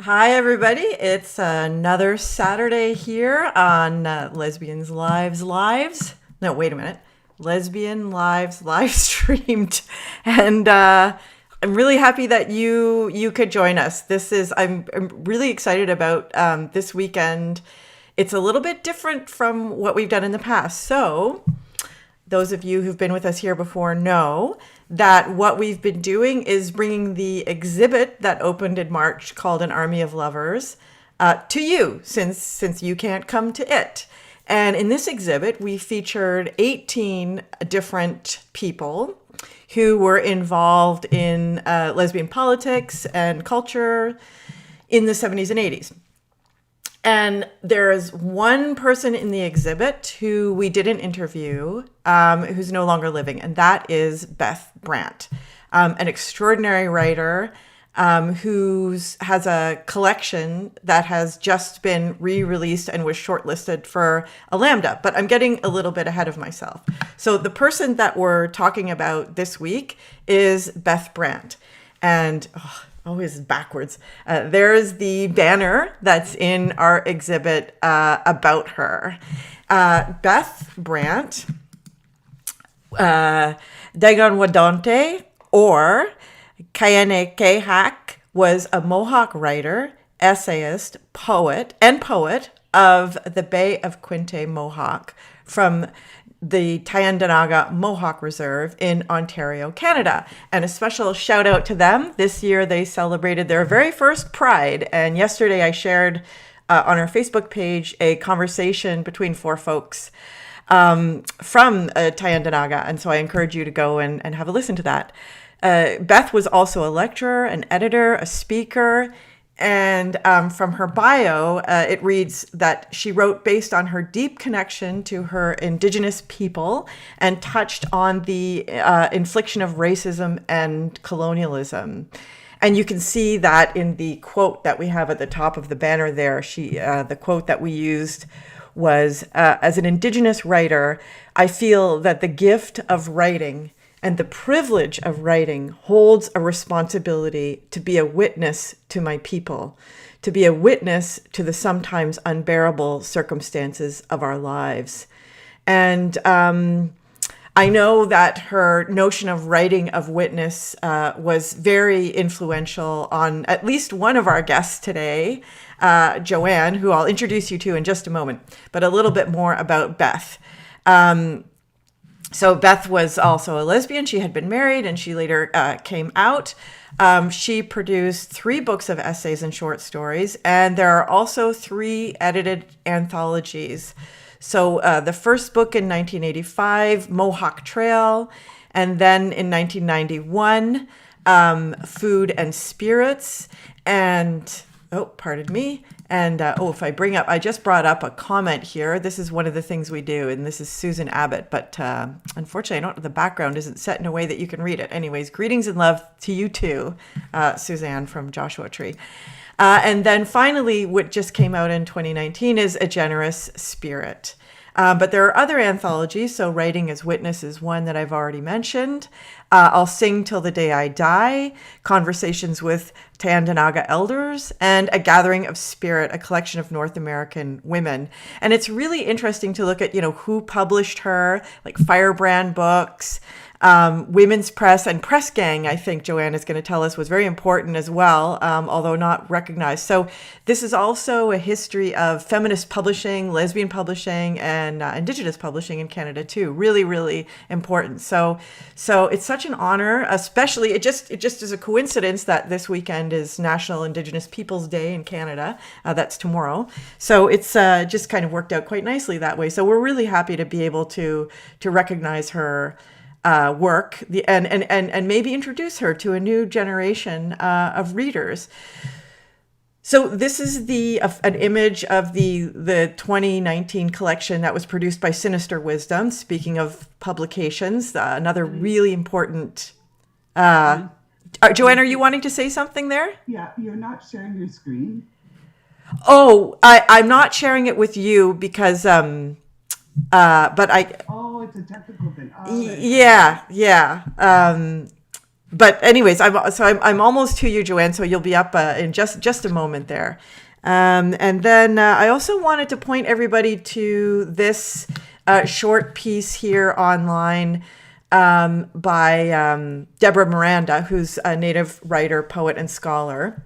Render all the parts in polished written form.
Hi, everybody. It's another Saturday here on Lesbians Lives Lives. No, wait a minute. Lesbian Lives Live Streamed. And I'm really happy that you could join us. I'm really excited about this weekend. It's a little bit different from what we've done in the past. So those of you who've been with us here before know that what we've been doing is bringing the exhibit that opened in March called An Army of Lovers to you, since you can't come to it. And in this exhibit, we featured 18 different people who were involved in lesbian politics and culture in the 70s and 80s. And there is one person in the exhibit who we didn't interview, who's no longer living, and that is Beth Brant, an extraordinary writer who has a collection that has just been re-released and was shortlisted for a Lambda. But I'm getting a little bit ahead of myself. So the person that we're talking about this week is Beth Brant. And always backwards. There's the banner that's in our exhibit about her. Beth Brant, Dagon Wadonte, or Kayane Kehak, was a Mohawk writer, essayist, poet of the Bay of Quinte Mohawk from the Tyendinaga Mohawk Reserve in Ontario, Canada. And a special shout out to them. This year they celebrated their very first Pride. And yesterday I shared on our Facebook page a conversation between four folks from Tyendinaga. And so I encourage you to go and have a listen to that. Beth was also a lecturer, an editor, a speaker. And from her bio, it reads that she wrote based on her deep connection to her Indigenous people and touched on the infliction of racism and colonialism. And you can see that in the quote that we have at the top of the banner there. The quote that we used was, as an Indigenous writer, I feel that the gift of writing and the privilege of writing holds a responsibility to be a witness to my people, to be a witness to the sometimes unbearable circumstances of our lives. And I know that her notion of writing of witness was very influential on at least one of our guests today, Joanne, who I'll introduce you to in just a moment, but a little bit more about Beth. So Beth was also a lesbian. She had been married and she later came out. She produced 3 books of essays and short stories, and there are also 3 edited anthologies. So the first book in 1985, Mohawk Trail, and then in 1991, Food and Spirits, and if I bring up, I just brought up a comment here. This is one of the things we do, and this is Susan Abbott, but unfortunately, the background isn't set in a way that you can read it. Anyways, greetings and love to you too, Suzanne from Joshua Tree. And then finally, what just came out in 2019 is A Generous Spirit. But there are other anthologies. So Writing as Witness is one that I've already mentioned. I'll Sing Till the Day I Die, Conversations with Tyendinaga Elders, and A Gathering of Spirit, a collection of North American women. And it's really interesting to look at, who published her, like Firebrand Books, Women's Press, and Press Gang, I think Joanne is going to tell us, was very important as well, although not recognized. So this is also a history of feminist publishing, lesbian publishing, and Indigenous publishing in Canada too. Really, really important. So it's such an honor, especially, it just is a coincidence that this weekend is National Indigenous Peoples Day in Canada. That's tomorrow. So it's just kind of worked out quite nicely that way. So we're really happy to be able to recognize her work and maybe introduce her to a new generation of readers. So this is an image of the 2019 collection that was produced by Sinister Wisdom. Speaking of publications, another really important. Joanne, are you wanting to say something there? Yeah, you're not sharing your screen. Oh, I'm not sharing it with you because but I. Oh, it's a technical thing. Oh, yeah. But anyways, I'm almost to you, Joanne. So you'll be up in just a moment there. And then I also wanted to point everybody to this short piece here online by Deborah Miranda, who's a Native writer, poet, and scholar.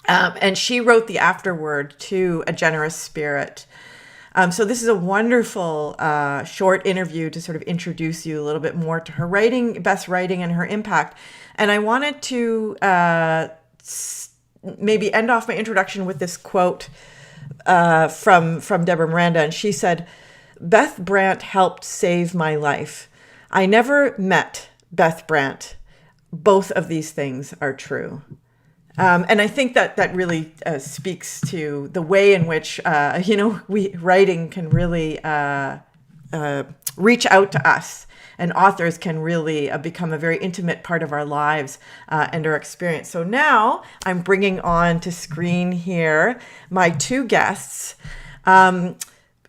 And she wrote the afterword to A Generous Spirit. So this is a wonderful short interview to sort of introduce you a little bit more to her writing, Beth's writing, and her impact. And I wanted to maybe end off my introduction with this quote from Deborah Miranda. And she said, "Beth Brant helped save my life. I never met Beth Brant. Both of these things are true." And I think that really speaks to the way in which, writing can really reach out to us, and authors can really become a very intimate part of our lives and our experience. So now I'm bringing on to screen here my two guests.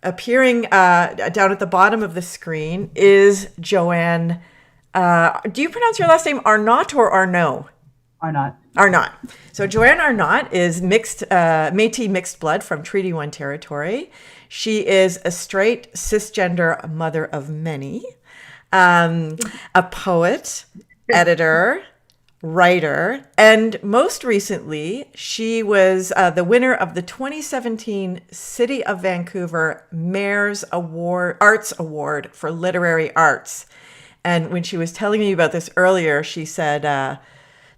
Appearing down at the bottom of the screen is Joanne. Do you pronounce your last name Arnott or Arnaud? Arnott. Arnott. So Joanne Arnott is Métis mixed blood from Treaty 1 territory. She is a straight cisgender mother of many, a poet, editor, writer, and most recently, she was the winner of the 2017 City of Vancouver Mayor's Arts Award for Literary Arts. And when she was telling me about this earlier, she said,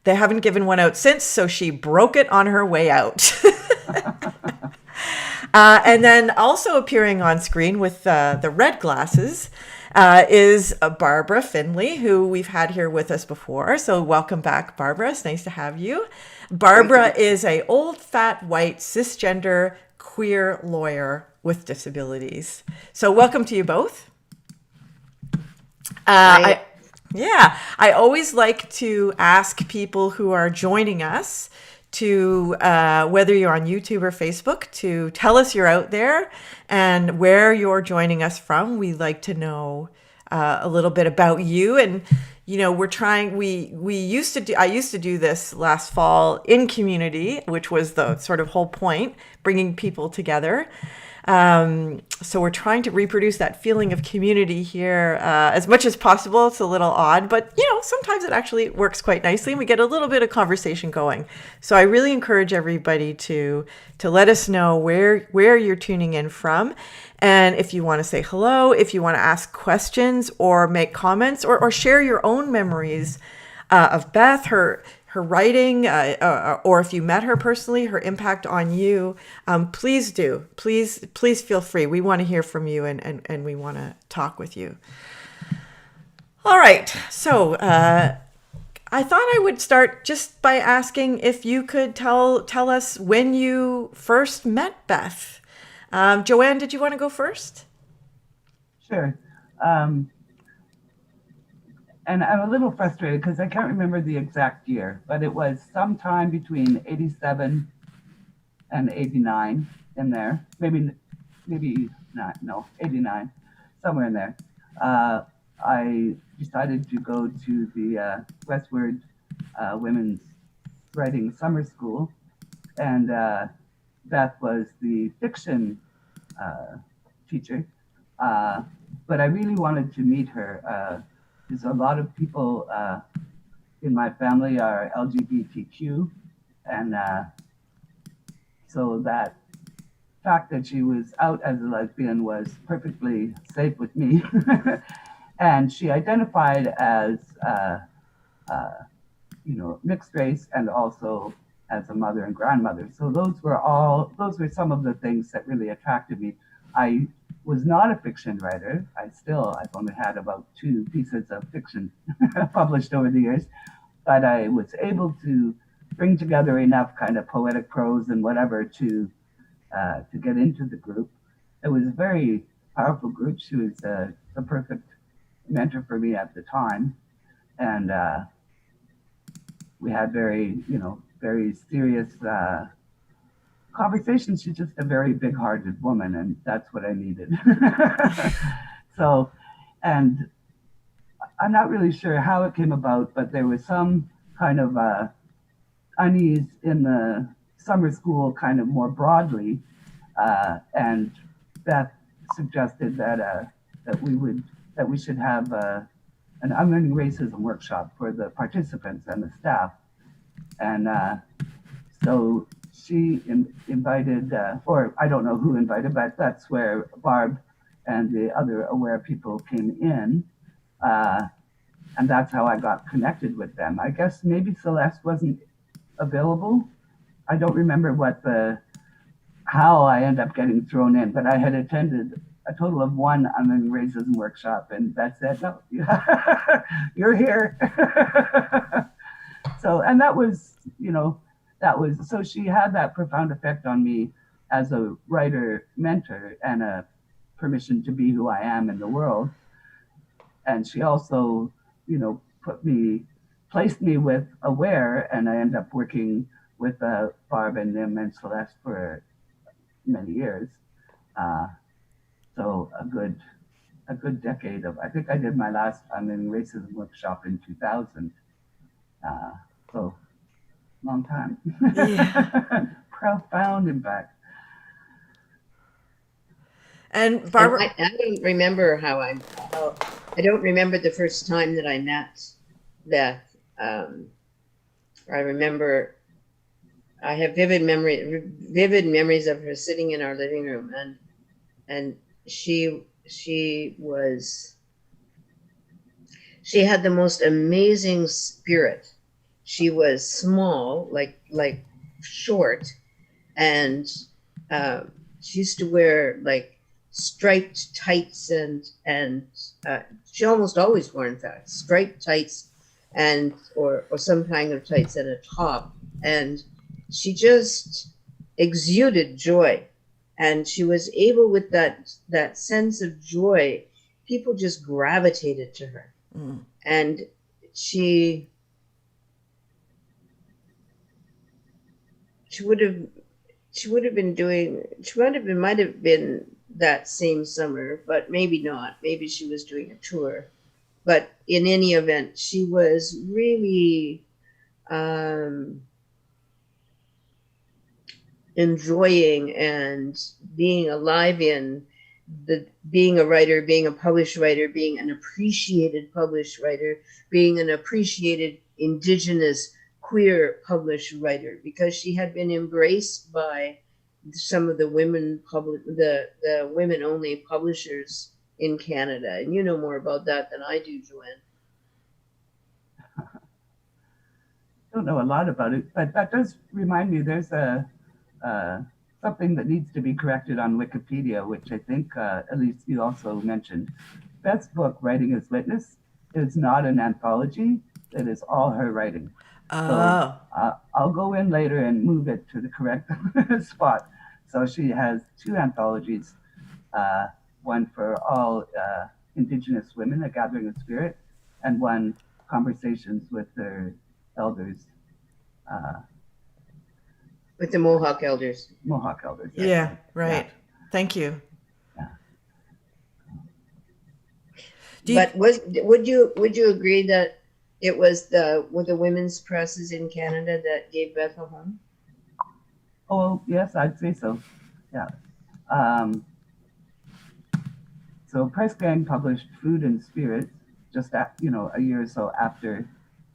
they haven't given one out since, so she broke it on her way out. And then also appearing on screen with the red glasses is Barbara Finley, who we've had here with us before. So welcome back, Barbara. It's nice to have you. Barbara is a old, fat, white, cisgender, queer lawyer with disabilities. So welcome to you both. I always like to ask people who are joining us to, whether you're on YouTube or Facebook, to tell us you're out there and where you're joining us from. We like to know a little bit about you. And, I used to do this last fall in community, which was the sort of whole point, bringing people together. So we're trying to reproduce that feeling of community here as much as possible. It's a little odd, but sometimes it actually works quite nicely, and we get a little bit of conversation going. So I really encourage everybody to let us know where you're tuning in from, and if you want to say hello, if you want to ask questions or make comments or share your own memories of Beth, her writing, or if you met her personally, her impact on you, please do. Please feel free. We want to hear from you, and we want to talk with you. All right. So I thought I would start just by asking if you could tell us when you first met Beth. Joanne, did you want to go first? Sure. And I'm a little frustrated because I can't remember the exact year, but it was sometime between 87 and 89 in there. Maybe not, no, 89, somewhere in there. I decided to go to the Westward Women's Writing Summer School, and Beth was the fiction teacher. But I really wanted to meet her. Because a lot of people in my family are LGBTQ, and so that fact that she was out as a lesbian was perfectly safe with me. And she identified as, mixed race, and also as a mother and grandmother. So those were some of the things that really attracted me. I was not a fiction writer. I've only had about 2 pieces of fiction published over the years, but I was able to bring together enough kind of poetic prose and whatever to get into the group. It was a very powerful group. She was the perfect mentor for me at the time, and we had very serious conversation. She's just a very big-hearted woman, and that's what I needed. So, and I'm not really sure how it came about, but there was some kind of unease in the summer school, kind of more broadly, and Beth suggested that we should have an unlearning racism workshop for the participants and the staff, and so she invited, or I don't know who invited, but that's where Barb and the other aware people came in. Uh, and that's how I got connected with them. I guess maybe Celeste wasn't available. I don't remember how I ended up getting thrown in, but I had attended a total of one unlearning racism workshop, and Beth said, "No, you're here." So, and that was, so she had that profound effect on me as a writer mentor and a permission to be who I am in the world. And she also, placed me with Aware, and I ended up working with Barb and Nim and Celeste for many years. So a good decade of, I think I did my last unlearning racism workshop in 2000. So long time. Yeah. Profound impact. And Barbara, I don't remember I don't remember the first time that I met Beth. I remember I have vivid memories of her sitting in our living room, and she had the most amazing spirit. She was small, like short, and she used to wear like striped tights and she almost always wore, in fact, striped tights and or some kind of tights and a top, and she just exuded joy, and she was able, with that sense of joy, people just gravitated to her. And she might have been that same summer, but maybe not. Maybe she was doing a tour. But in any event, she was really enjoying and being alive in being a writer, being a published writer, being an appreciated published writer, being an appreciated Indigenous queer published writer, because she had been embraced by some of the the women only publishers in Canada. And you know more about that than I do, Joanne. I don't know a lot about it, but that does remind me there's something that needs to be corrected on Wikipedia, which I think at least you also mentioned. Beth's book, Writing as Witness, is not an anthology. It is all her writing. So I'll go in later and move it to the correct spot. So she has 2 anthologies, one for all Indigenous women, A Gathering of Spirit, and one, Conversations with Their Elders. With the Mohawk elders. Mohawk elders. Yeah, right. Yeah. Thank you. Yeah. But would you agree that it was the women's presses in Canada that gave Beth a home? Oh, yes, I'd say so. Yeah. So Press Gang published Food and Spirit just a year or so after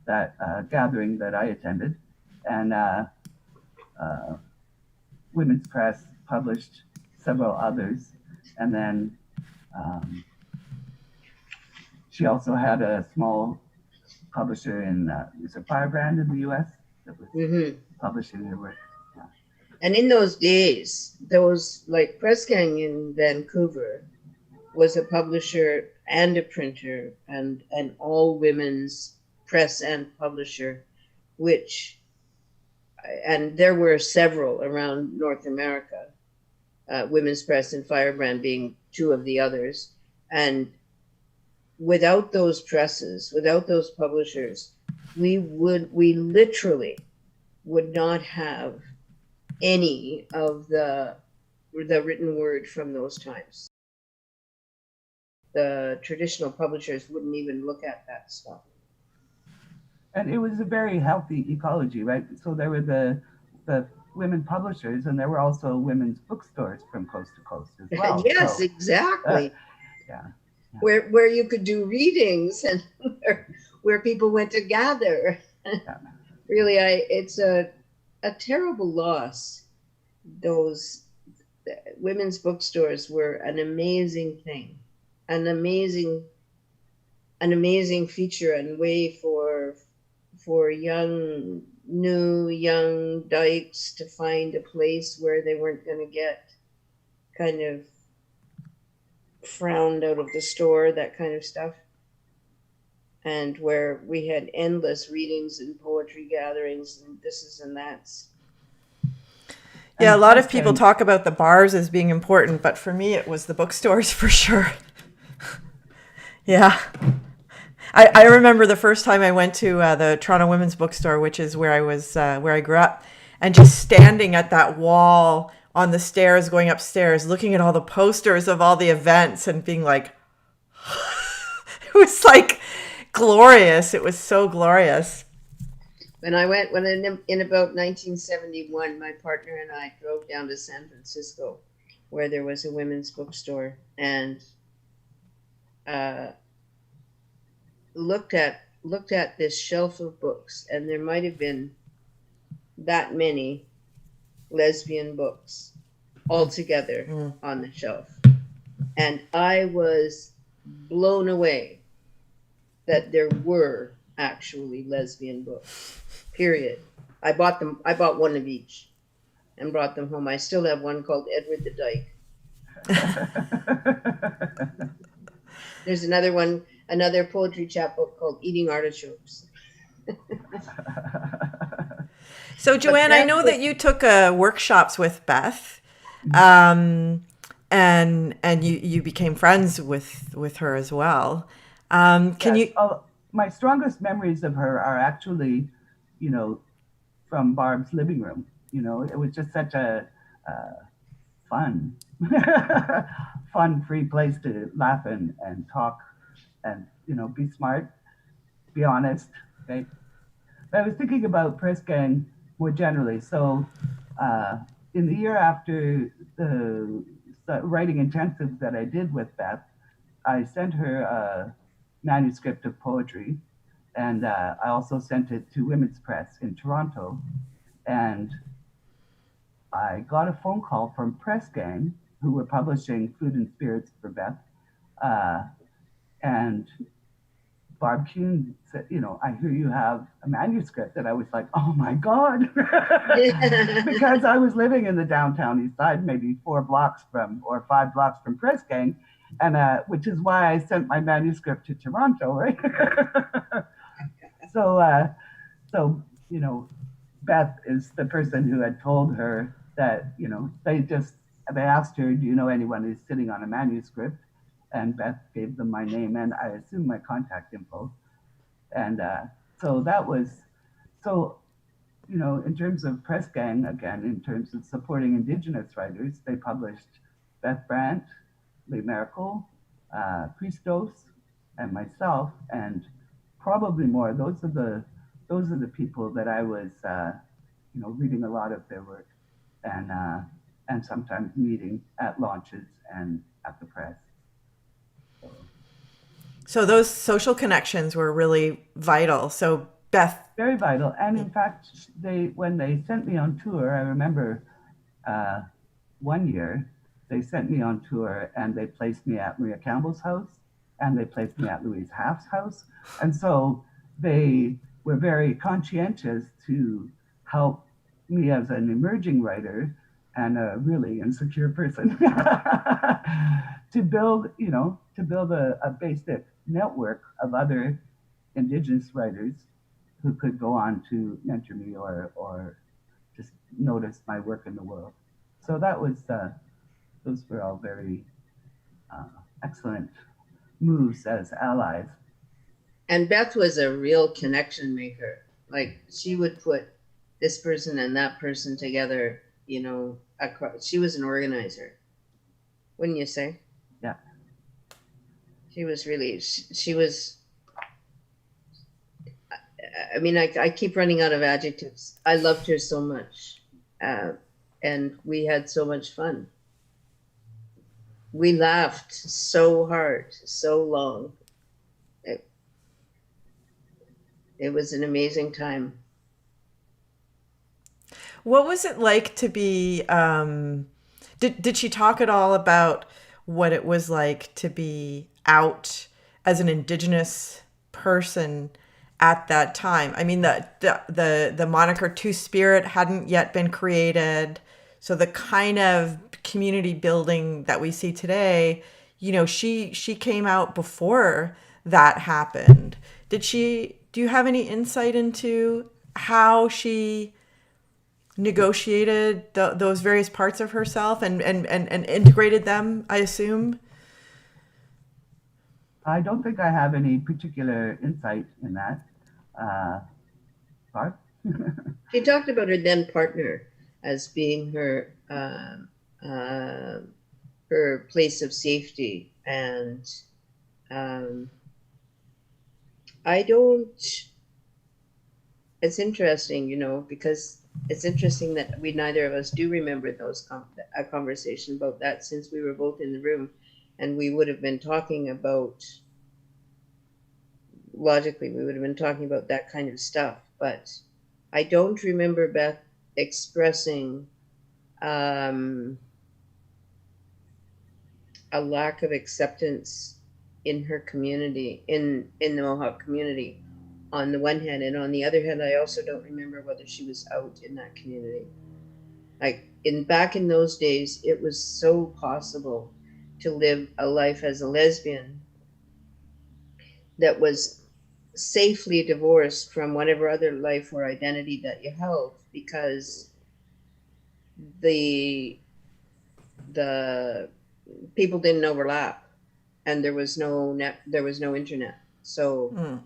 that gathering that I attended, and Women's Press published several others, and then she also had a small publisher in Firebrand in the U.S. that was publishing her work. Yeah. And in those days, like Press Gang in Vancouver was a publisher and a printer and an all women's press and publisher, and there were several around North America, Women's Press and Firebrand being 2 of the others. And without those presses, without those publishers, we literally would not have any of the written word from those times. the traditional publishers wouldn't even look at that stuff. And it was a very healthy ecology, right? So there were the women publishers, and there were also women's bookstores from coast to coast as well. Yes, So, exactly. yeah. Where you could do readings and where people went to gather. Yeah. Really, it's a terrible loss. Those women's bookstores were an amazing thing, an amazing feature and way for young dykes to find a place where they weren't going to get kind of frowned out of the store, that kind of stuff. And where we had endless readings and poetry gatherings and thises and that's. Yeah, a lot of people talk about the bars as being important, but for me, it was the bookstores for sure. Yeah. I remember the first time I went to the Toronto Women's Bookstore, which is where I grew up, and just standing at that wall on the stairs, going upstairs, looking at all the posters of all the events and being like, it was like glorious. It was so glorious. When in about 1971, my partner and I drove down to San Francisco, where there was a women's bookstore, and looked at this shelf of books, and there might have been that many lesbian books altogether on the shelf, and I was blown away that there were actually lesbian books. Period. I bought one of each and brought them home. I still have one called Edward the Dyke. There's another poetry chapbook called Eating Artichokes. So Joanne, I know that you took workshops with Beth, and you became friends with her as well. My strongest memories of her are actually, from Barb's living room. It was just such a fun, free place to laugh and talk and, be smart, be honest, right? But I was thinking about Press Gang more generally. So in the year after the writing intensive that I did with Beth, I sent her a manuscript of poetry, and I also sent it to Women's Press in Toronto. And I got a phone call from Press Gang, who were publishing Food and Spirits for Beth. And Barb Kuhn said, I hear you have a manuscript. And I was like, oh my God. Because I was living in the downtown East Side, maybe 5 blocks from Press Gang, and which is why I sent my manuscript to Toronto, right? So, Beth is the person who had told her that, they asked her, do you know anyone who's sitting on a manuscript? And Beth gave them my name and I assume my contact info. And so that was, in terms of Press Gang, again, in terms of supporting Indigenous writers, they published Beth Brant, Lee Merkel, Christos, and myself, and probably more. Those are the people that I was, reading a lot of their work, and sometimes meeting at launches and at the press. So those social connections were really vital. So Beth, very vital, and in fact, when they sent me on tour, I remember one year they sent me on tour and they placed me at Maria Campbell's house and they placed me at Louise Half's house, and so they were very conscientious to help me as an emerging writer and a really insecure person to build a basic network of other Indigenous writers who could go on to mentor me or just notice my work in the world. So that was those were all very excellent moves as allies. And Beth was a real connection maker. Like, she would put this person and that person together, across. She was an organizer, wouldn't you say? Yeah. She was really, she was, I mean, I keep running out of adjectives. I loved her so much. And we had so much fun. We laughed so hard, so long. It was an amazing time. What was it like to be, did she talk at all about what it was like to be out as an Indigenous person at that time? I mean, the moniker Two Spirit hadn't yet been created. So the kind of community building that we see today, you know, she came out before that happened. Do you have any insight into how she negotiated those various parts of herself and integrated them, I assume? I don't think I have any particular insight in that. Barb? She talked about her then partner as being her her place of safety, and I don't. It's interesting, you know, because it's interesting that we neither of us do remember a conversation about that, since we were both in the room, and we would have been talking about, logically, we would have been talking about that kind of stuff. But I don't remember Beth expressing a lack of acceptance in her community, in the Mohawk community, on the one hand, and on the other hand, I also don't remember whether she was out in that community. Like back in those days, it was so possible to live a life as a lesbian that was safely divorced from whatever other life or identity that you held, because the people didn't overlap, and there was no internet. So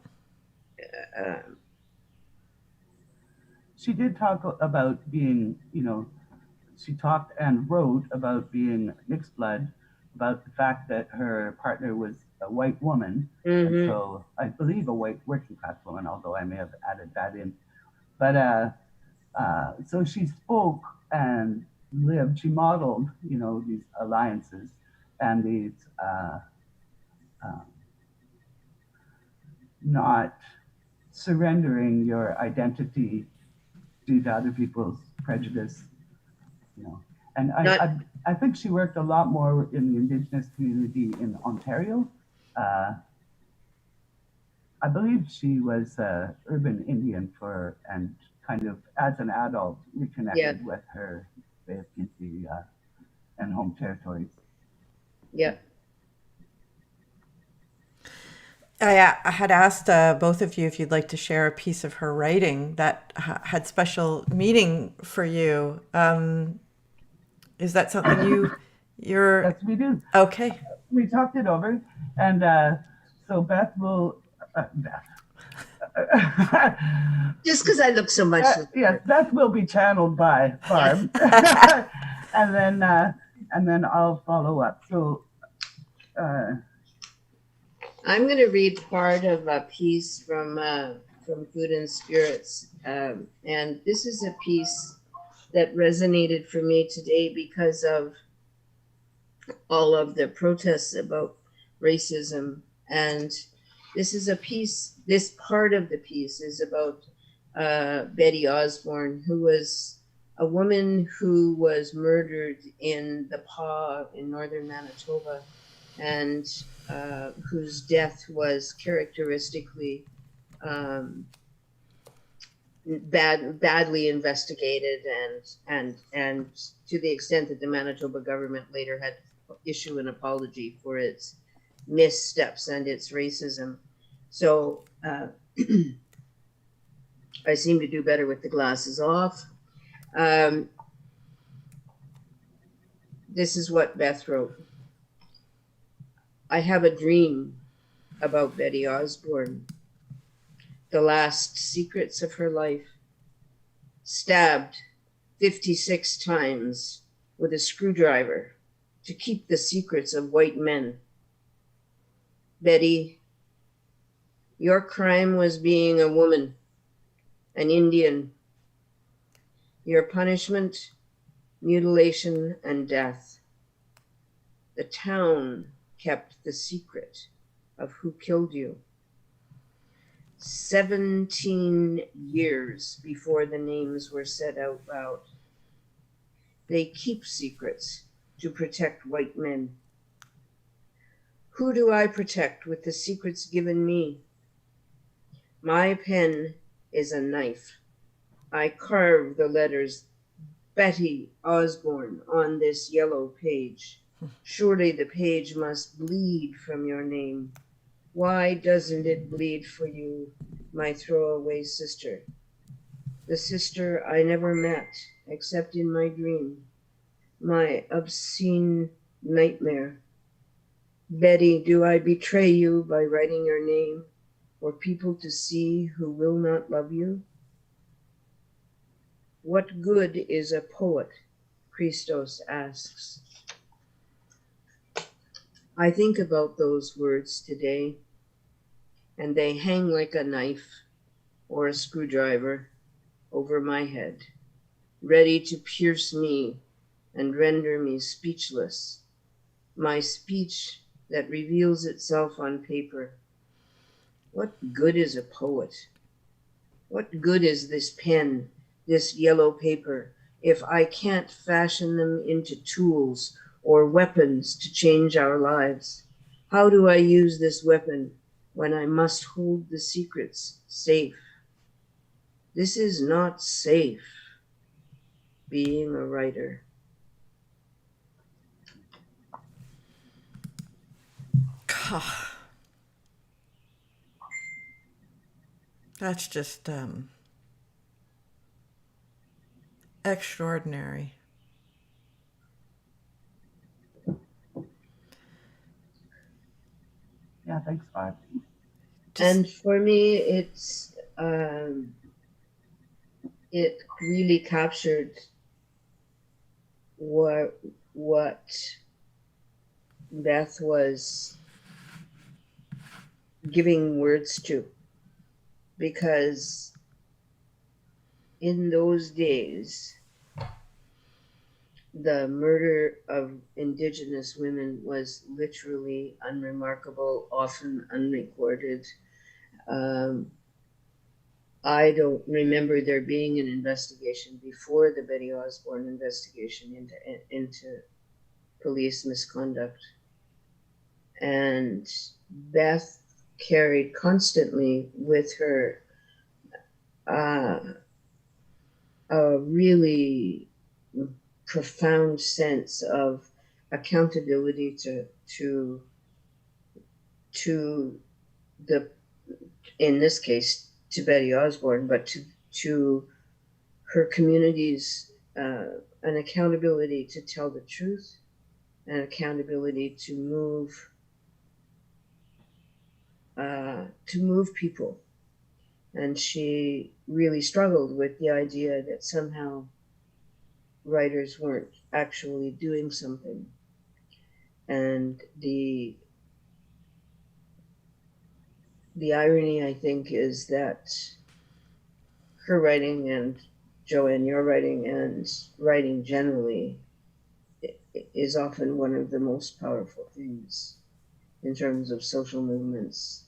She did talk about being, you know, she talked and wrote about being mixed blood, about the fact that her partner was a white woman, and so I believe a white working class woman, although I may have added that in. But so she spoke and lived, she modeled, you know, these alliances and these not surrendering your identity due to other people's prejudice, you know. And I think she worked a lot more in the Indigenous community in Ontario. I believe she was urban Indian and kind of as an adult reconnected with her Bay of Quinte and home territories. Yeah. I had asked both of you if you'd like to share a piece of her writing that had special meaning for you. Is that something you're? Yes, we do. Okay. We talked it over, and so Beth will. Just because I look so much. Yes, Beth will be channeled by Barb, and then I'll follow up. So. I'm going to read part of a piece from Food and Spirits, and this is a piece that resonated for me today because of all of the protests about racism. And this is a piece, this part of the piece is about Betty Osbourne, who was a woman who was murdered in the Pas in northern Manitoba, and whose death was characteristically badly investigated, and to the extent that the Manitoba government later had to issue an apology for its missteps and its racism. So I seem to do better with the glasses off. This is what Beth wrote. I have a dream about Betty Osbourne, the last secrets of her life, stabbed 56 times with a screwdriver to keep the secrets of white men. Betty, your crime was being a woman, an Indian. Your punishment, mutilation and death. The town kept the secret of who killed you. 17 years before the names were said out loud. They keep secrets to protect white men. Who do I protect with the secrets given me? My pen is a knife. I carve the letters Betty Osbourne on this yellow page. Surely the page must bleed from your name. Why doesn't it bleed for you, my throwaway sister? The sister I never met, except in my dream, my obscene nightmare. Betty, do I betray you by writing your name for people to see who will not love you? What good is a poet? Christos asks. I think about those words today, and they hang like a knife or a screwdriver over my head, ready to pierce me and render me speechless. My speech that reveals itself on paper. What good is a poet? What good is this pen, this yellow paper, if I can't fashion them into tools or weapons to change our lives? How do I use this weapon when I must hold the secrets safe? This is not safe, being a writer. That's just extraordinary. Yeah, thanks, Barb. And for me, it really captured what Beth was giving words to, because in those days, the murder of Indigenous women was literally unremarkable, often unrecorded. I don't remember there being an investigation before the Betty Osbourne investigation into police misconduct. And Beth carried constantly with her a really profound sense of accountability to the, in this case, to Betty Osbourne, but to her communities, an accountability to tell the truth, an accountability to move people. And she really struggled with the idea that somehow writers weren't actually doing something. And the irony, I think, is that her writing, and Joanne, your writing, and writing generally is often one of the most powerful things in terms of social movements.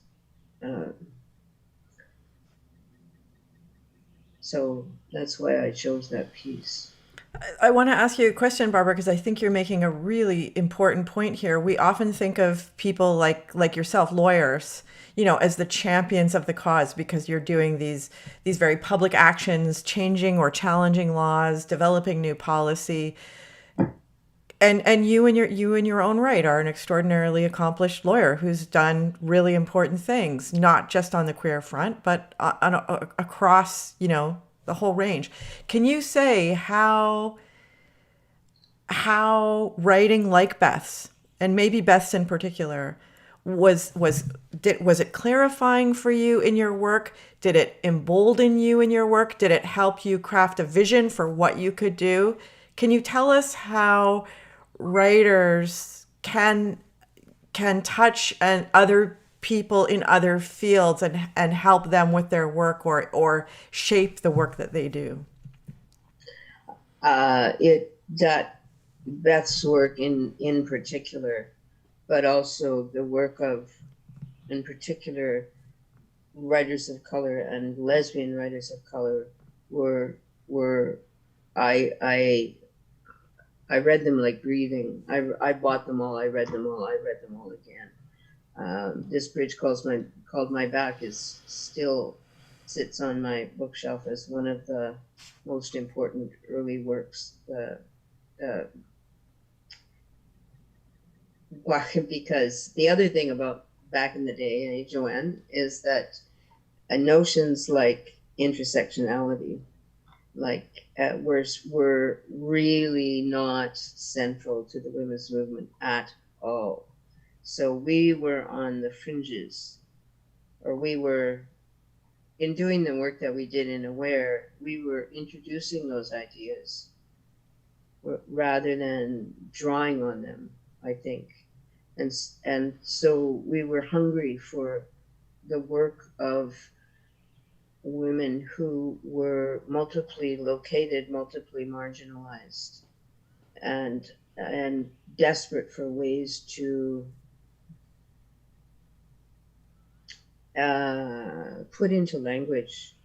So that's why I chose that piece. I want to ask you a question, Barbara, because I think you're making a really important point here. We often think of people like yourself, lawyers, as the champions of the cause, because you're doing these very public actions, changing or challenging laws, developing new policy. And you in your own right are an extraordinarily accomplished lawyer who's done really important things, not just on the queer front, but across, the whole range. Can you say how writing like Beth's, and maybe Beth's in particular, was it clarifying for you in your work? Did it embolden you in your work? Did it help you craft a vision for what you could do? Can you tell us how writers can touch other people in other fields and help them with their work or shape the work that they do? That Beth's work in particular, but also the work of, in particular, writers of color and lesbian writers of color were I read them like breathing. I bought them all. I read them all. I read them all again. This Bridge called my back is still sits on my bookshelf as one of the most important early works. Because the other thing about back in the day, Joanne, is that notions like intersectionality, like were really not central to the women's movement at all. So we were on the fringes, or we were, in doing the work that we did in Aware, we were introducing those ideas rather than drawing on them, I think. And so we were hungry for the work of women who were multiply located, multiply marginalized, and desperate for ways to put into language,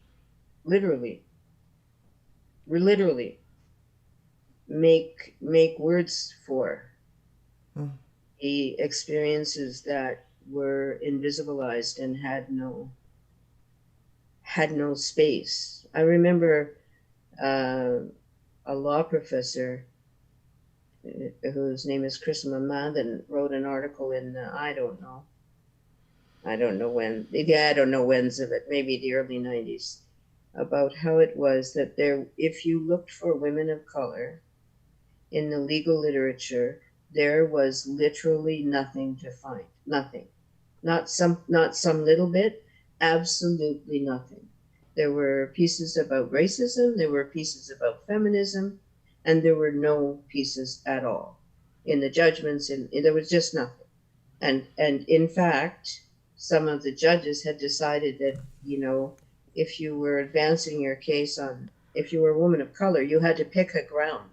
literally make words for the experiences that were invisibilized and had no space. I remember a law professor whose name is Chris Mamathan wrote an article in I don't know when, when's of it, maybe the early 90s, about how it was that if you looked for women of color in the legal literature, there was literally nothing to find. Nothing. Not some little bit, absolutely nothing. There were pieces about racism, there were pieces about feminism, and there were no pieces at all in the judgments, there was just nothing. And in fact, some of the judges had decided that, if you were advancing your case if you were a woman of color, you had to pick a ground.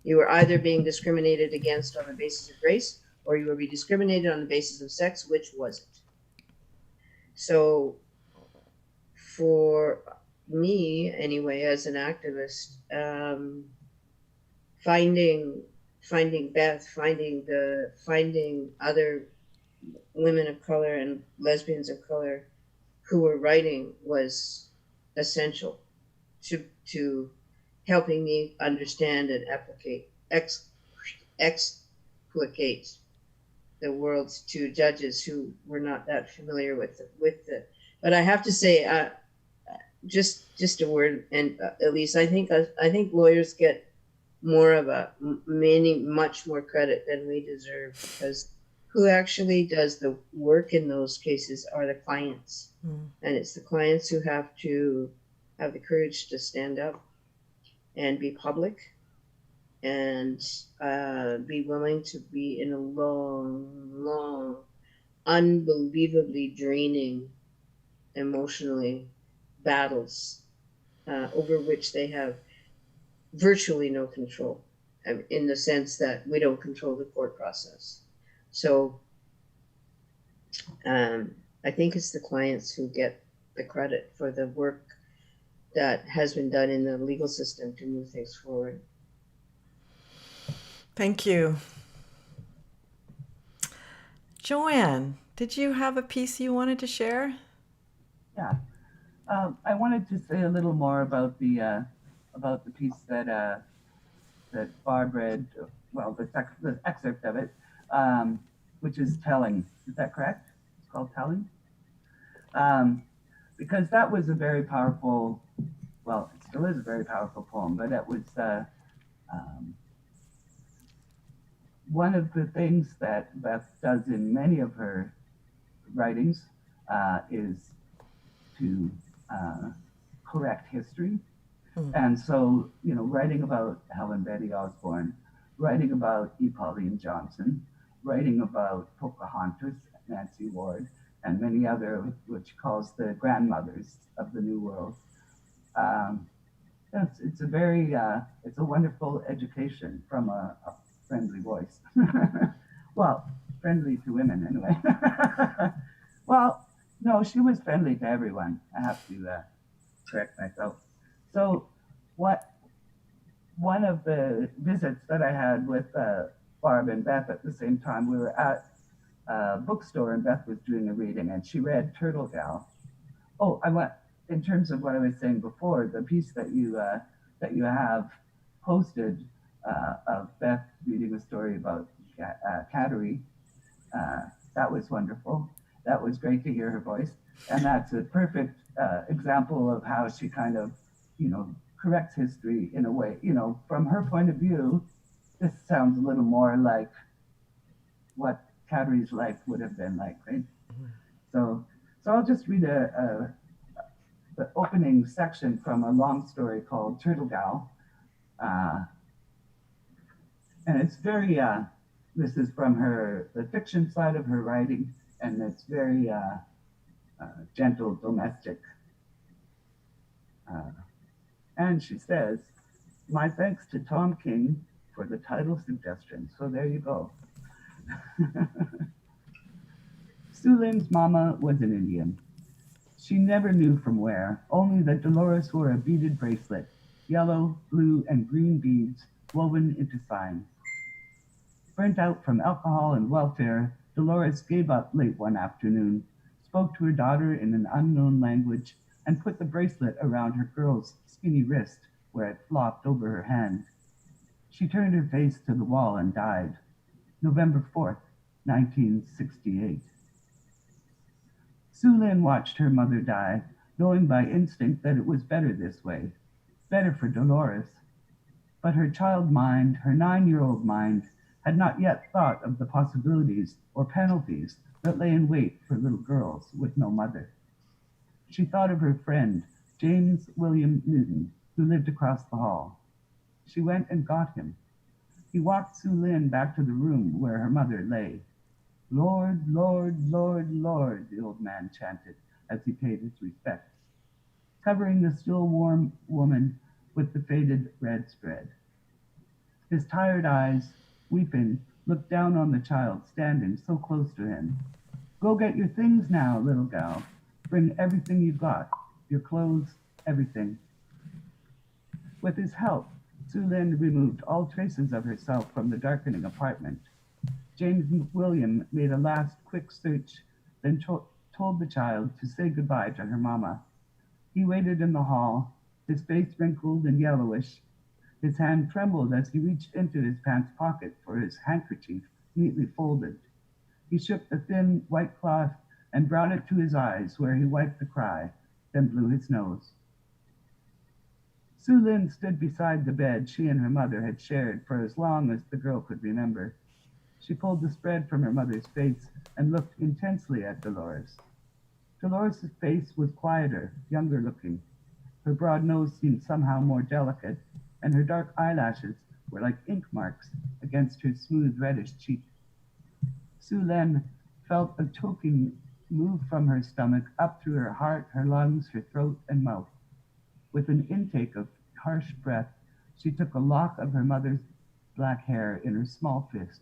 You were either being discriminated against on the basis of race, or you would be discriminated on the basis of sex. Which was it? So for me, anyway, as an activist, finding Beth, finding other women of color and lesbians of color who were writing was essential to helping me understand and explicate the world to judges who were not that familiar with the. But I have to say, just a word, and Elise, I think lawyers get much more credit than we deserve, because who actually does the work in those cases are the clients, and it's the clients who have to have the courage to stand up and be public and be willing to be in a long, unbelievably draining, emotionally, battles over which they have virtually no control, in the sense that we don't control the court process. So I think it's the clients who get the credit for the work that has been done in the legal system to move things forward. Thank you. Joanne, did you have a piece you wanted to share? Yeah. I wanted to say a little more about the piece that Barb read, well, the excerpt of it, which is Telling. Is that correct? It's called Telling? Because that was a very powerful, well, it still is a very powerful poem, but it was one of the things that Beth does in many of her writings is to correct history. And so, writing about Helen Betty Osbourne, writing about E. Pauline Johnson, writing about Pocahontas, Nancy Ward, and many other, which she calls the grandmothers of the New World. Um, it's a very, it's a wonderful education from a friendly voice. Well, friendly to women anyway. Well, no, she was friendly to everyone. I have to correct myself. So, what one of the visits that I had with Barb and Beth at the same time, we were at a bookstore and Beth was doing a reading and she read Turtle Gal. Oh, I want, in terms of what I was saying before, the piece that you have posted of Beth reading a story about Cattery, uh, that was wonderful. That was great to hear her voice, and that's a perfect example of how she kind of, corrects history in a way. From her point of view, this sounds a little more like what Cattery's life would have been like, right? So, I'll just read the opening section from a long story called Turtle Gal. And it's very, this is from the fiction side of her writing, and it's very gentle, domestic. And she says, my thanks to Tom King for the title suggestion. So there you go. Sue Lynn's mama was an Indian. She never knew from where, only that Dolores wore a beaded bracelet, yellow, blue, and green beads woven into signs. Burnt out from alcohol and welfare, Dolores gave up late one afternoon, spoke to her daughter in an unknown language, and put the bracelet around her girl's skinny wrist where it flopped over her hand. She turned her face to the wall and died. November 4th, 1968. Sue Lynn watched her mother die, knowing by instinct that it was better this way, better for Dolores. But her child mind, her 9-year-old mind, had not yet thought of the possibilities or penalties that lay in wait for little girls with no mother. She thought of her friend, James William Newton, who lived across the hall. She went and got him. He walked Sue Lynn back to the room where her mother lay. Lord, Lord, Lord, Lord, the old man chanted as he paid his respects, covering the still warm woman with the faded red spread. His tired eyes, weeping, looked down on the child standing so close to him. Go get your things now, little gal. Bring everything you've got, your clothes, everything. With his help, Sue Lynn removed all traces of herself from the darkening apartment. James William made a last quick search, then told the child to say goodbye to her mama. He waited in the hall, his face wrinkled and yellowish. His hand trembled as he reached into his pants pocket for his handkerchief, neatly folded. He shook the thin white cloth and brought it to his eyes, where he wiped the cry, then blew his nose. Sue Lynn stood beside the bed she and her mother had shared for as long as the girl could remember. She pulled the spread from her mother's face and looked intensely at Dolores. Dolores' face was quieter, younger looking. Her broad nose seemed somehow more delicate, and her dark eyelashes were like ink marks against her smooth reddish cheek. Sue Lynn felt a choking move from her stomach up through her heart, her lungs, her throat, and mouth. With an intake of harsh breath, she took a lock of her mother's black hair in her small fist.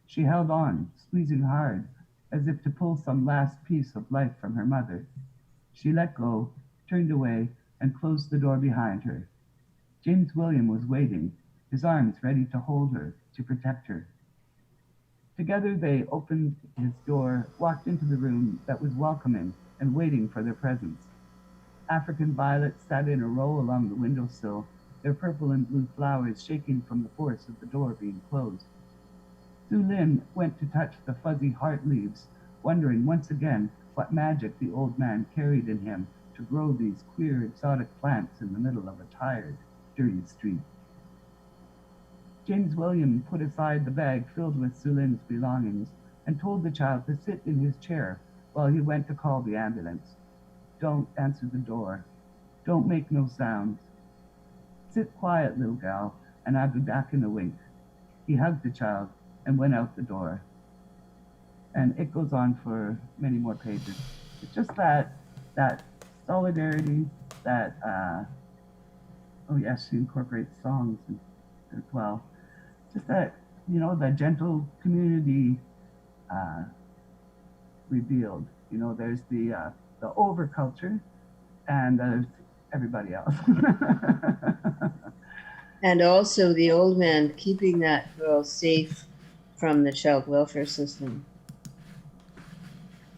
She held on, squeezing hard, as if to pull some last piece of life from her mother. She let go, turned away, and closed the door behind her. James William was waiting, his arms ready to hold her, to protect her. Together they opened his door, walked into the room that was welcoming and waiting for their presence. African violets sat in a row along the windowsill, their purple and blue flowers shaking from the force of the door being closed. Sue Lynn went to touch the fuzzy heart leaves, wondering once again what magic the old man carried in him to grow these queer exotic plants in the middle of a tired, dirty street. James William put aside the bag filled with Sue Lynn's belongings and told the child to sit in his chair while he went to call the ambulance. Don't answer the door. Don't make no sounds. Sit quiet, little gal, and I'll be back in a wink. He hugged the child and went out the door. and it goes on for many more pages. It's just that solidarity, that oh yes, she incorporates songs as well. Just that, the gentle community revealed. There's the over culture, and there's everybody else. And also the old man keeping that girl safe from the child welfare system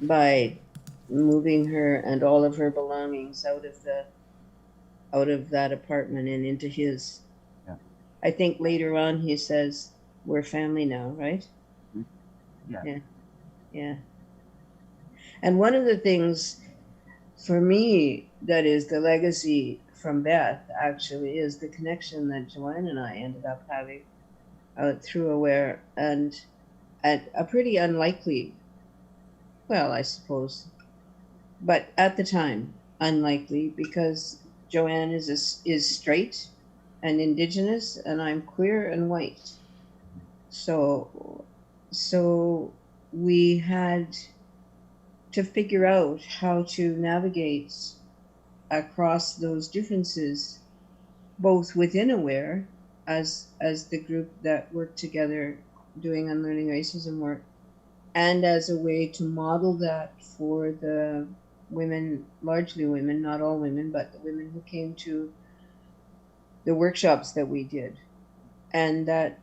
by moving her and all of her belongings out of that apartment and into his. Yeah. I think later on he says, "We're family now," right? Yeah. Yeah. And one of the things for me that is the legacy from Beth actually is the connection that Joanne and I ended up having through Aware, and at a pretty unlikely, well, I suppose, but at the time unlikely, because Joanne is straight and Indigenous, and I'm queer and white. So we had to figure out how to navigate across those differences, both within Aware as the group that worked together doing unlearning racism work, and as a way to model that for the women, largely women, not all women, but the women who came to the workshops that we did. And that,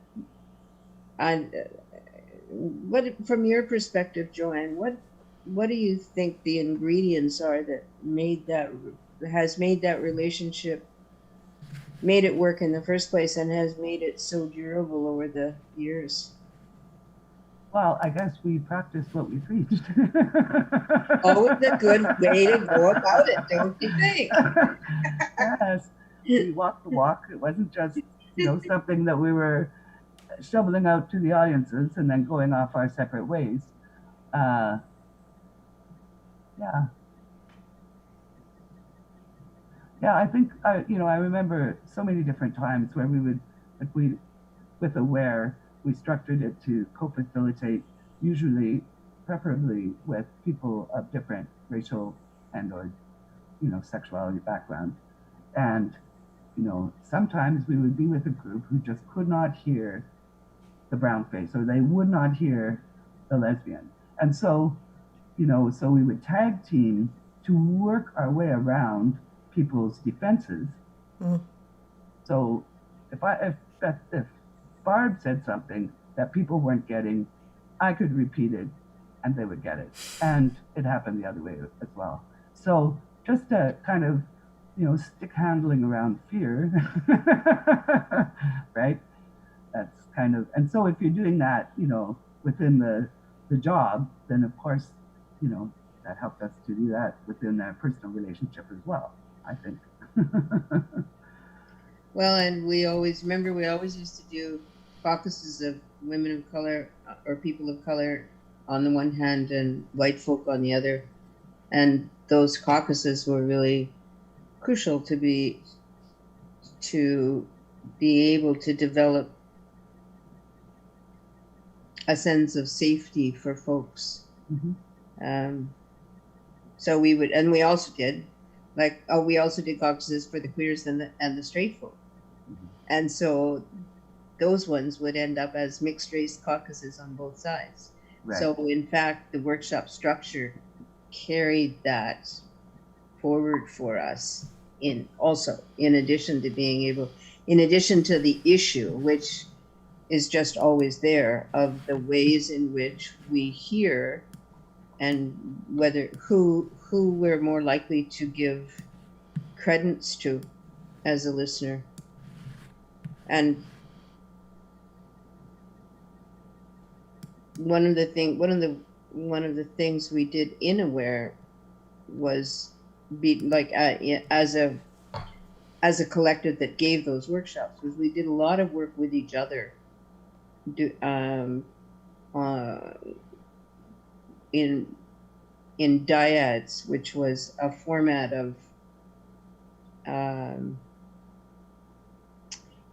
what, from your perspective, Joanne, what do you think the ingredients are that has made that relationship, made it work in the first place, and has made it so durable over the years? Well, I guess we practiced what we preached. Always a good way to go about it, don't you think? Yes, we walked the walk. It wasn't just, something that we were shoveling out to the audiences and then going off our separate ways. Yeah. Yeah, I think, I remember so many different times where we would, with Aware, we structured it to co-facilitate, usually, preferably with people of different racial and or, sexuality background. And, sometimes we would be with a group who just could not hear the brown face, or they would not hear the lesbian. And so, so we would tag team to work our way around people's defenses. Mm. So if Barb said something that people weren't getting, I could repeat it and they would get it. And it happened the other way as well. So just to kind of, stick handling around fear, right? That's kind of, and so if you're doing that, within the job, then of course, that helped us to do that within our personal relationship as well, I think. Well, and we always used to do caucuses of women of color or people of color on the one hand and white folk on the other. And those caucuses were really crucial to be able to develop a sense of safety for folks. Mm-hmm. So we would, and we also did, we also did caucuses for the queers and the straight folk. Mm-hmm. And so those ones would end up as mixed race caucuses on both sides. Right. So in fact, the workshop structure carried that forward for us in addition to the issue, which is just always there, of the ways in which we hear and who we're more likely to give credence to as a listener. And one of the things we did in Aware was be like as a collective that gave those workshops, was we did a lot of work with each other in dyads, which was a format of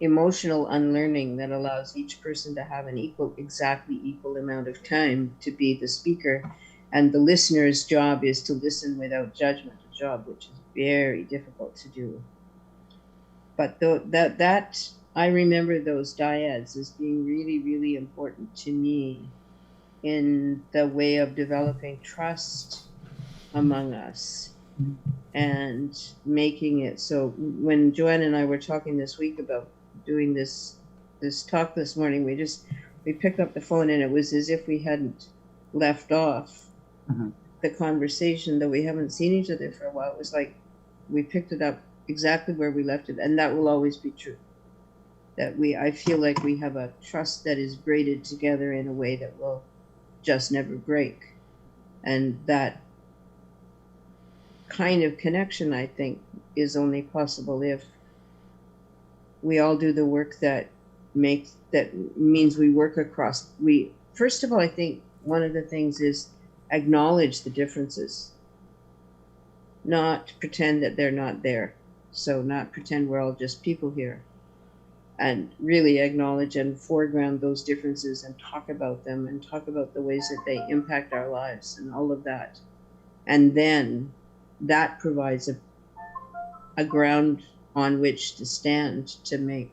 emotional unlearning that allows each person to have an exactly equal amount of time to be the speaker. And the listener's job is to listen without judgment, a job which is very difficult to do. But that I remember those dyads as being really, really important to me in the way of developing trust among us and making it so. When Joanne and I were talking this week about doing this talk this morning, we picked up the phone and it was as if we hadn't left off the conversation, though we haven't seen each other for a while. It was like we picked it up exactly where we left it, and that will always be true. That I feel like we have a trust that is braided together in a way that will just never break. And that kind of connection, I think, is only possible if we all do the work that means we work across. First of all, I think one of the things is acknowledge the differences, not pretend that they're not there. So not pretend we're all just people here, and really acknowledge and foreground those differences and talk about them and talk about the ways that they impact our lives and all of that. And then that provides a ground on which to stand to make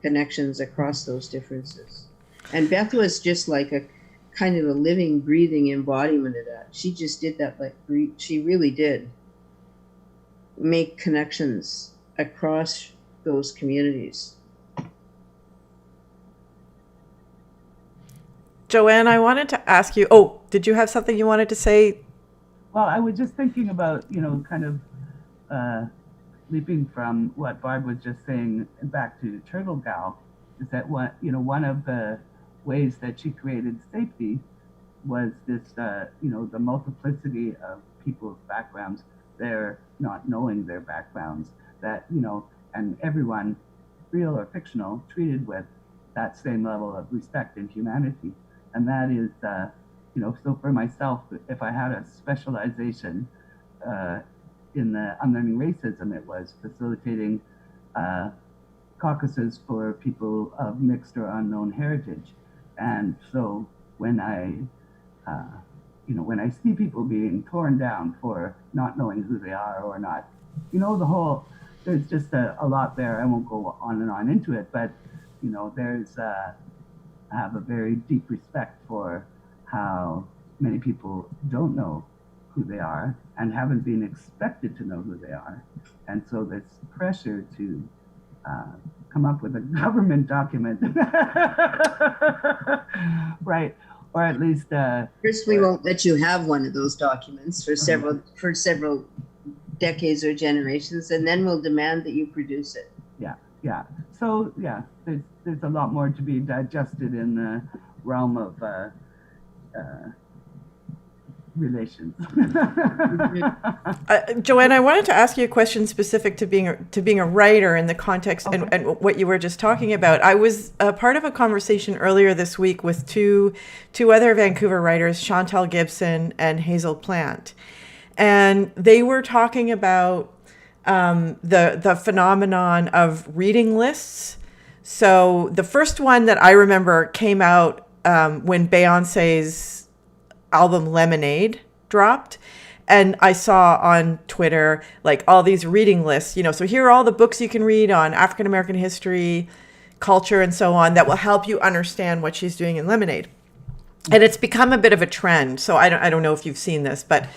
connections across those differences. And Beth was just like a kind of a living, breathing embodiment of that. She just did that, she really did make connections across those communities. Joanne, I wanted to ask you, oh, did you have something you wanted to say? Well, I was just thinking about, kind of leaping from what Barb was just saying back to Turtle Gal, is that one of the ways that she created safety was this, the multiplicity of people's backgrounds, their not knowing their backgrounds, that, and everyone, real or fictional, treated with that same level of respect and humanity. And that is, so for myself, if I had a specialization in the Unlearning Racism, it was facilitating caucuses for people of mixed or unknown heritage. And so when I see people being torn down for not knowing who they are or not, there's just a lot there. I won't go on and on into it, but, I have a very deep respect for how many people don't know who they are and haven't been expected to know who they are. And so this pressure to come up with a government document, right? Or at least first, we won't let you have one of those documents for several decades or generations, and then we'll demand that you produce it. Yeah. So there's a lot more to be digested in the realm of relations. Joanne, I wanted to ask you a question specific to being a writer in the context and what you were just talking about. I was a part of a conversation earlier this week with two other Vancouver writers, Chantal Gibson and Hazel Plant, and they were talking about the phenomenon of reading lists. So the first one that I remember came out when Beyonce's album Lemonade dropped. And I saw on Twitter, like, all these reading lists, so here are all the books you can read on African American history, culture, and so on that will help you understand what she's doing in Lemonade. And it's become a bit of a trend. So I don't know if you've seen this, but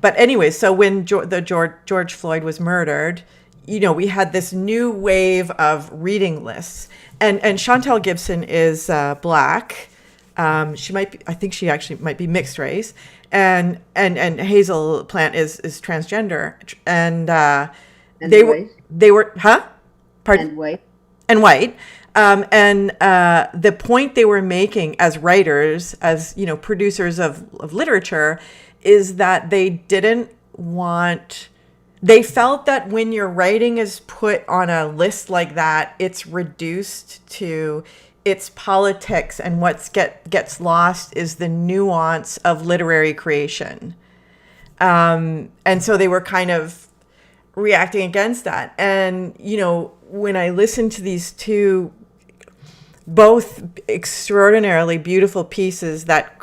anyway, so when George Floyd was murdered, we had this new wave of reading lists. And Chantal Gibson is Black. She might be, I think she actually might be mixed race. And Hazel Plant is transgender. And they were, huh? Pardon? And white. And the point they were making as writers, as producers of literature, is that they felt that when your writing is put on a list like that, it's reduced to its politics, and what gets lost is the nuance of literary creation. And so they were kind of reacting against that. And, when I listen to these two, both extraordinarily beautiful pieces that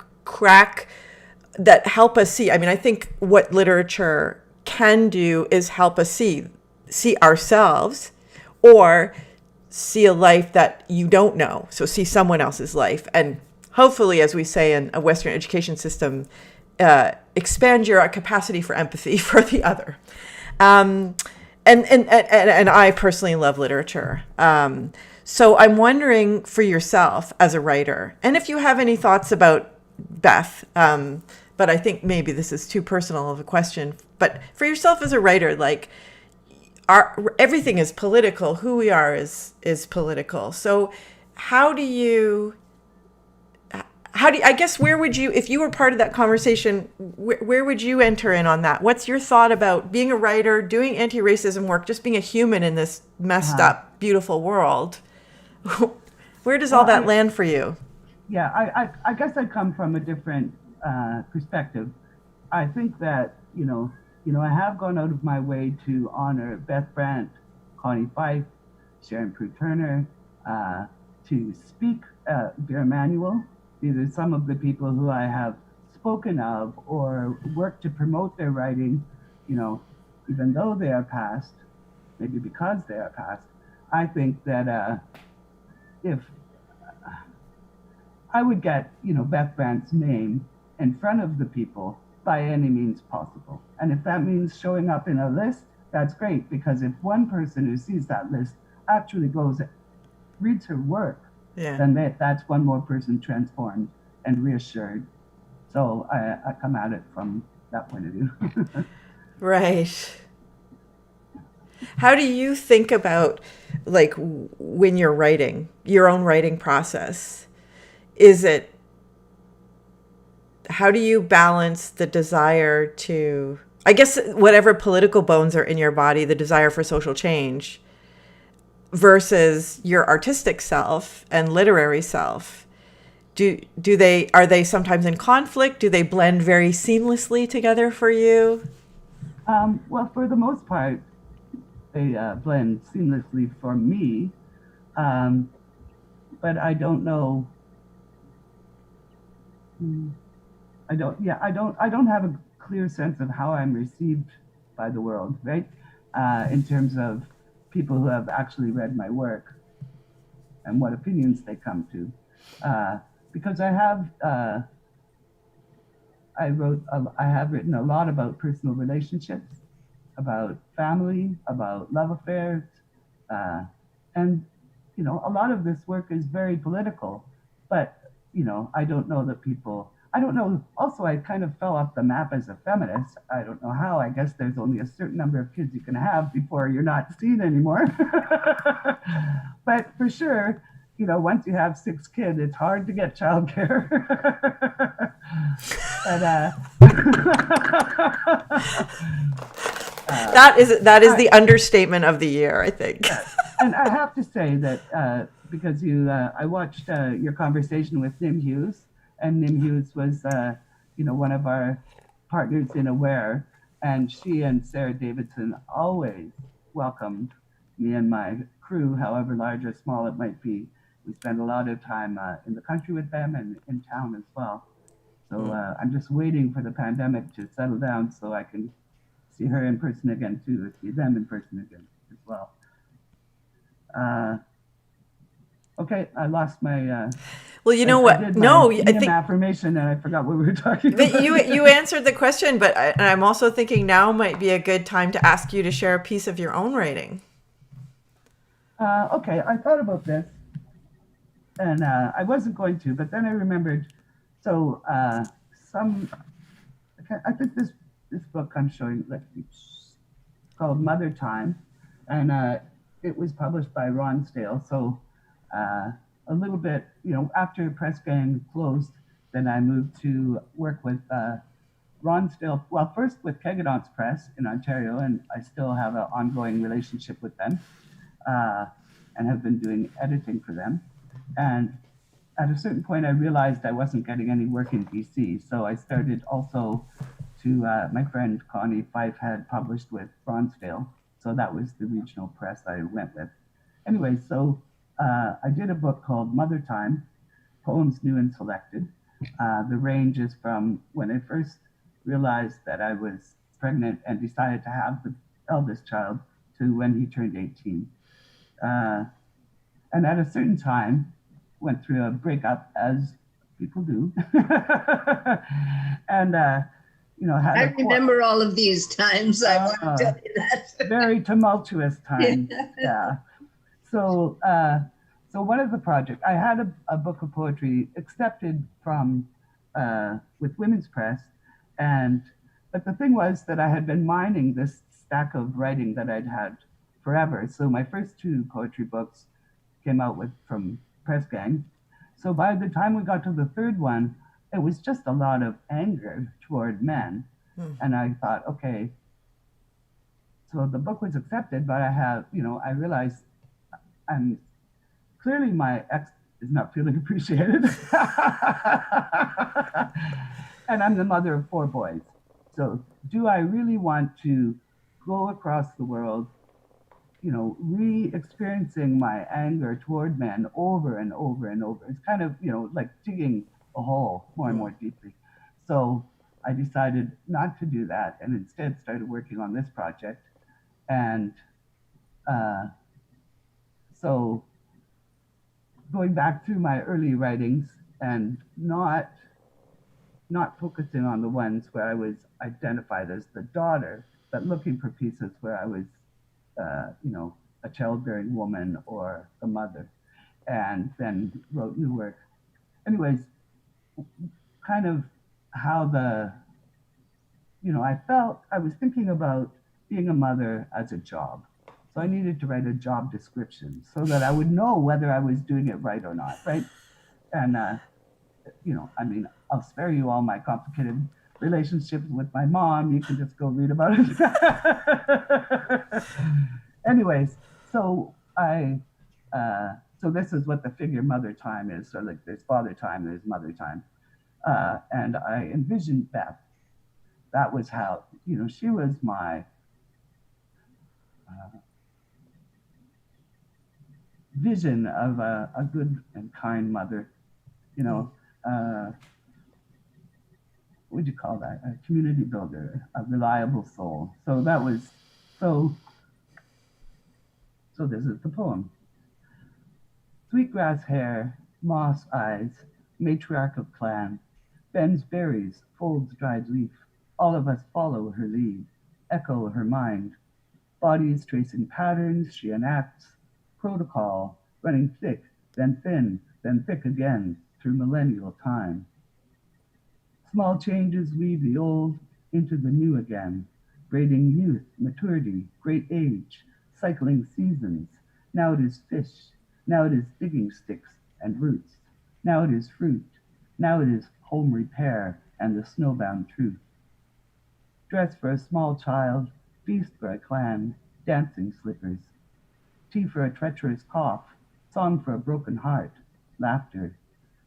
help us see. I mean, I think what literature can do is help us see ourselves, or see a life that you don't know. So see someone else's life, and hopefully, as we say in a Western education system, expand your capacity for empathy for the other. And I personally love literature. So I'm wondering for yourself as a writer, and if you have any thoughts about Beth, but I think maybe this is too personal of a question, but for yourself as a writer, like, everything is political. Who we are is political. So how do you, I guess, where would you, if you were part of that conversation, where would you enter in on that? What's your thought about being a writer, doing anti-racism work, just being a human in this messed up, beautiful world? Where does all that land for you? Yeah, I guess I come from a different perspective. I think that, I have gone out of my way to honor Beth Brant, Connie Fife, Sharon Prue Turner, to speak Vera Manuel. These are some of the people who I have spoken of or worked to promote their writing, even though they are past, maybe because they are past. I think that if I would get, Beth Brant's name in front of the people by any means possible. And if that means showing up in a list, that's great, because if one person who sees that list actually reads her work, then that's one more person transformed and reassured. So I come at it from that point of view. Right. How do you think about, like, when you're writing, your own writing process? How do you balance the desire to, I guess, whatever political bones are in your body, the desire for social change, versus your artistic self and literary self? Are they sometimes in conflict? Do they blend very seamlessly together for you? Well, for the most part, they blend seamlessly for me. But I don't know. I don't have a clear sense of how I'm received by the world, right? In terms of people who have actually read my work and what opinions they come to. Because I have written a lot about personal relationships, about family, about love affairs, and a lot of this work is very political, but I don't know that people. I don't know. Also, I kind of fell off the map as a feminist. I don't know how. I guess there's only a certain number of kids you can have before you're not seen anymore. But for sure, once you have 6 kids, it's hard to get childcare. That is the understatement of the year, I think. And I have to say that because I watched your conversation with Nim Hughes, and Nim Hughes was one of our partners in Aware, and she and Sarah Davidson always welcomed me and my crew, however large or small it might be. We spend a lot of time in the country with them and in town as well. So I'm just waiting for the pandemic to settle down so I can see her in person again too, see them in person again as well. Okay, I lost my. Well, you know what? No, I think affirmation, and I forgot what we were talking about. You answered the question, but I'm also thinking now might be a good time to ask you to share a piece of your own writing. Okay, I thought about this, and I wasn't going to, but then I remembered. So I think this book I'm showing, it's called Mother Time, and it was published by Ronsdale. So a little bit, after Press Gang closed, then I moved to work with Ronsdale. Well, first with Kegadance Press in Ontario, and I still have an ongoing relationship with them, and have been doing editing for them. And at a certain point, I realized I wasn't getting any work in BC, so I started also to, my friend Connie Fife had published with Ronsdale, so that was the regional press I went with. anyway, so I did a book called Mother Time, Poems New and Selected. The range is from when I first realized that I was pregnant and decided to have the eldest child to when he turned 18. And at a certain time, went through a breakup, as people do. And, had I a remember all of these times. I want to tell you that. very tumultuous time. Yeah. So one of the projects, I had a book of poetry accepted from with Women's Press, but the thing was that I had been mining this stack of writing that I'd had forever. So my first two poetry books came out from Press Gang. So by the time we got to the third one, it was just a lot of anger toward men. And I thought, okay, so the book was accepted, but I realized clearly my ex is not feeling appreciated. And I'm the mother of 4 boys. So do I really want to go across the world, re-experiencing my anger toward men over and over and over? It's kind of, like digging a hole more and more deeply. So I decided not to do that and instead started working on this project. And so going back through my early writings and not focusing on the ones where I was identified as the daughter, but looking for pieces where I was, a childbearing woman or a mother, and then wrote new work. Anyways, kind of how I was thinking about being a mother as a job. So I needed to write a job description so that I would know whether I was doing it right or not, right? And, I'll spare you all my complicated relationships with my mom. You can just go read about it. Anyways, so so this is what the figure mother time is. So like there's father time, there's mother time. And I envisioned Beth. That was how, she was my vision of a good and kind mother, what would you call that? A community builder, a reliable soul. So that was, so this is the poem. Sweetgrass hair, moss eyes, matriarch of clan, bends berries, folds dried leaf. All of us follow her lead, echo her mind. Bodies tracing patterns, she enacts protocol, running thick, then thick again through millennial time. Small changes weave the old into the new again, braiding youth, maturity, great age, cycling seasons. Now it is fish, now it is digging sticks and roots. Now it is fruit, now it is home repair and the snowbound truth. Dress for a small child, feast for a clan, dancing slippers. Tea for a treacherous cough, song for a broken heart, laughter.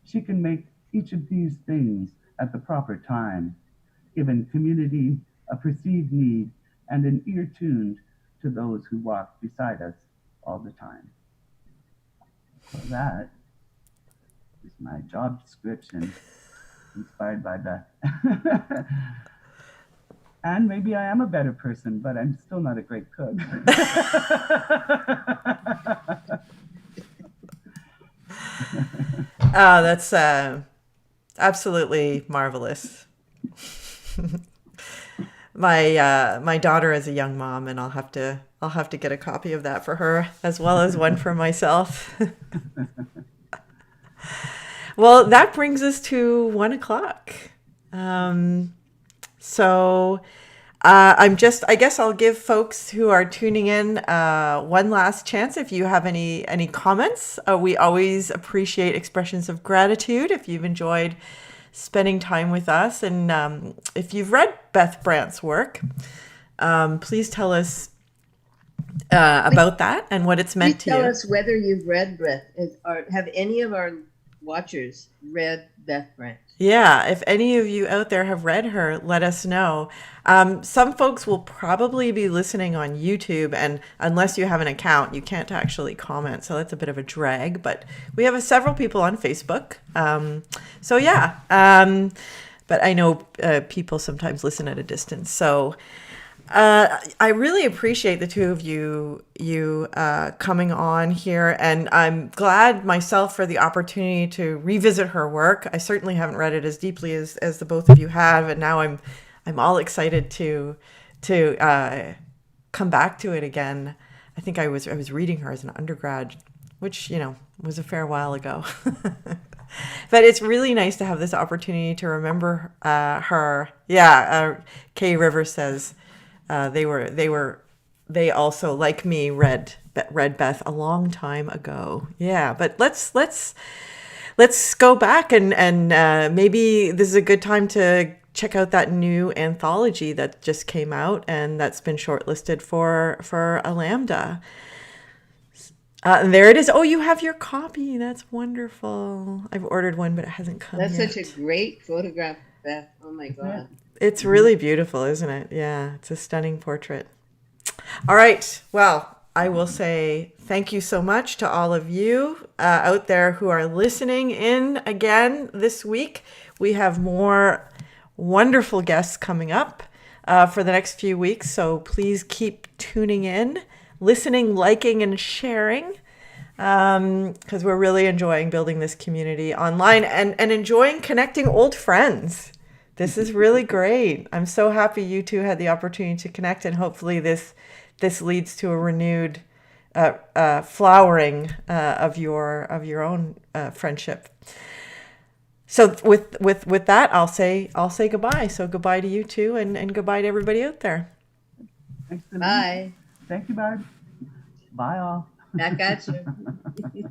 She can make each of these things at the proper time, given community, a perceived need, and an ear tuned to those who walk beside us all the time. So that is my job description, inspired by Beth. And maybe I am a better person, but I'm still not a great cook. Oh, that's absolutely marvelous. My daughter is a young mom, and I'll have to get a copy of that for her as well as one for myself. Well, that brings us to 1:00. So I guess I'll give folks who are tuning in one last chance. If you have any comments, we always appreciate expressions of gratitude if you've enjoyed spending time with us. And if you've read Beth Brant's work, please tell us about that and what it's meant to you. Tell us whether you've read Beth, or have any of our watchers read Beth Brant. Yeah, if any of you out there have read her, let us know. Some folks will probably be listening on YouTube, and unless you have an account, you can't actually comment. So that's a bit of a drag. But we have several people on Facebook. So yeah, but I know people sometimes listen at a distance. So I really appreciate the two of you coming on here, and I'm glad myself for the opportunity to revisit her work. I certainly haven't read it as deeply as the both of you have, and now I'm all excited to come back to it again. I think I was reading her as an undergrad, which was a fair while ago. But it's really nice to have this opportunity to remember her. Yeah, Kay Rivers says. They also, like me, read Beth a long time ago. Yeah, but let's go back and maybe this is a good time to check out that new anthology that just came out and that's been shortlisted for a Lambda. And there it is. Oh, you have your copy. That's wonderful. I've ordered one, but it hasn't come yet. That's such a great photograph, Beth. Oh my God. It's really beautiful, isn't it? Yeah, it's a stunning portrait. All right. Well, I will say thank you so much to all of you out there who are listening in again this week. We have more wonderful guests coming up for the next few weeks. So please keep tuning in, listening, liking, and sharing. Because we're really enjoying building this community online and enjoying connecting old friends. This is really great. I'm so happy you two had the opportunity to connect, and hopefully this leads to a renewed flowering of your own friendship. So with that, I'll say goodbye. So goodbye to you two, and goodbye to everybody out there. Thanks, Bye. Thank you, Barb. Bye all. Back at you.